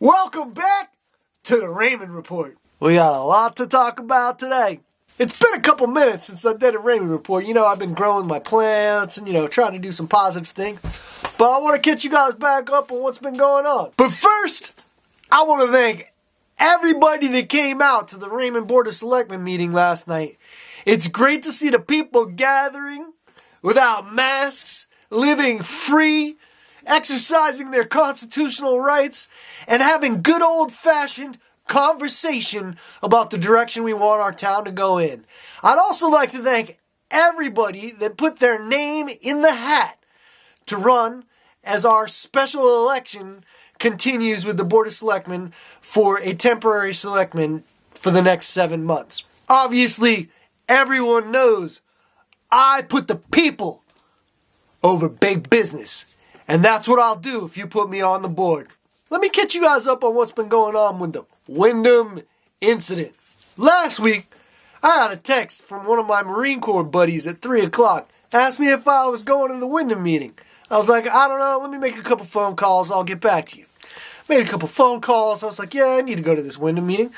Welcome back to the Raymond Report. We got a lot to talk about today. It's been a couple minutes since I did a Raymond Report. I've been growing my plants and, trying to do some positive things. But I want to catch you guys back up on what's been going on. But first, I want to thank everybody that came out to the Raymond Board of Selectmen meeting last night. It's great to see the people gathering without masks, living free, exercising their constitutional rights, and having good old-fashioned conversation about the direction we want our town to go in. I'd also like to thank everybody that put their name in the hat to run as our special election continues with the Board of Selectmen for a temporary selectman for the next 7 months. Obviously, everyone knows I put the people over big business. And that's what I'll do if you put me on the board. Let me catch you guys up on what's been going on with the Wyndham incident. Last week, I got a text from one of my Marine Corps buddies at 3 o'clock. Asked me if I was going to the Wyndham meeting. I was like, I don't know, let me make a couple phone calls, I'll get back to you. Made a couple phone calls, I was like, yeah, I need to go to this Wyndham meeting.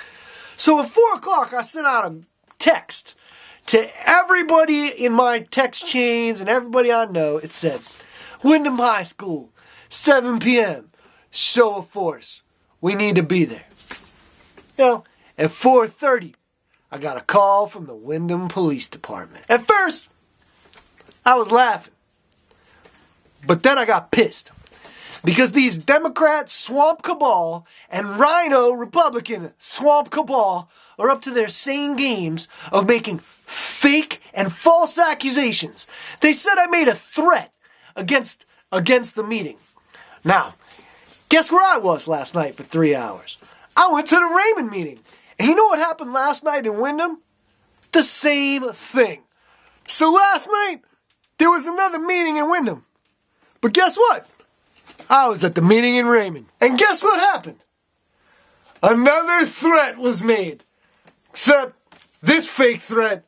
So at 4 o'clock, I sent out a text to everybody in my text chains and everybody I know. It said, Wyndham High School, 7 p.m., show of force. We need to be there. At 4:30, I got a call from the Wyndham Police Department. At first, I was laughing. But then I got pissed. Because these Democrat swamp cabal and Rhino Republican swamp cabal are up to their same games of making fake and false accusations. They said I made a threat against the meeting. Now, guess where I was last night for 3 hours? I went to the Raymond meeting. And you know what happened last night in Wyndham? The same thing. So last night, there was another meeting in Wyndham. But guess what? I was at the meeting in Raymond. And guess what happened? Another threat was made. Except this fake threat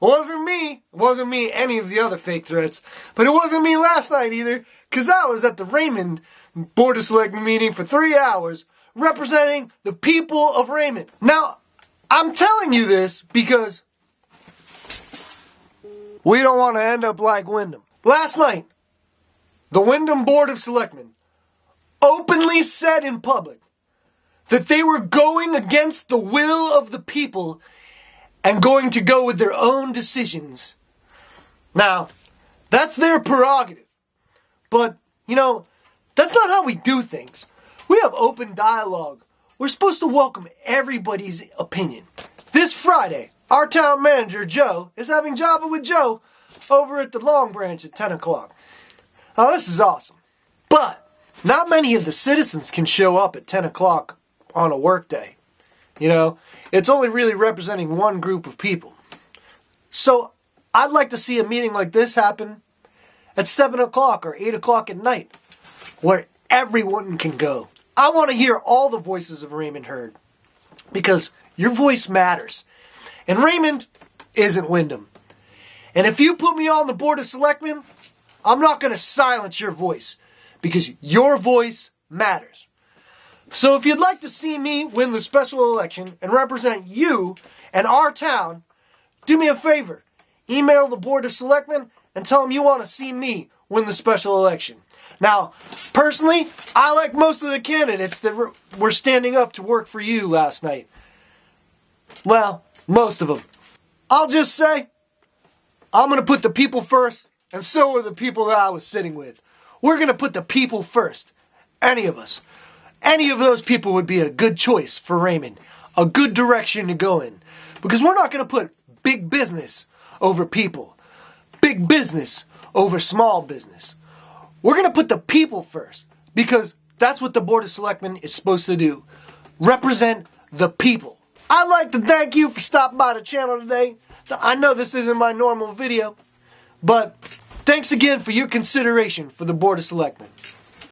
wasn't me. It wasn't me any of the other fake threats. But it wasn't me last night either. Because I was at the Raymond Board of Selectmen meeting for 3 hours representing the people of Raymond. Now, I'm telling you this because we don't want to end up like Wyndham. Last night, the Wyndham Board of Selectmen openly said in public that they were going against the will of the people and going to go with their own decisions. Now, that's their prerogative. But, that's not how we do things. We have open dialogue. We're supposed to welcome everybody's opinion. This Friday, our town manager, Joe, is having Java with Joe over at the Long Branch at 10 o'clock. Now, this is awesome. But not many of the citizens can show up at 10 o'clock on a work day. It's only really representing one group of people. So I'd like to see a meeting like this happen at 7 o'clock or 8 o'clock at night where everyone can go. I want to hear all the voices of Raymond heard because your voice matters. And Raymond isn't Wyndham. And if you put me on the Board of Selectmen, I'm not going to silence your voice because your voice matters. So if you'd like to see me win the special election and represent you and our town, do me a favor. Email the Board of Selectmen and tell them you want to see me win the special election. Now, personally, I like most of the candidates that were standing up to work for you last night. Well, most of them. I'll just say, I'm going to put the people first, and so are the people that I was sitting with. We're going to put the people first. Any of us. Any of those people would be a good choice for Raymond. A good direction to go in. Because we're not going to put big business over people. Big business over small business. We're going to put the people first. Because that's what the Board of Selectmen is supposed to do. Represent the people. I'd like to thank you for stopping by the channel today. I know this isn't my normal video. But thanks again for your consideration for the Board of Selectmen.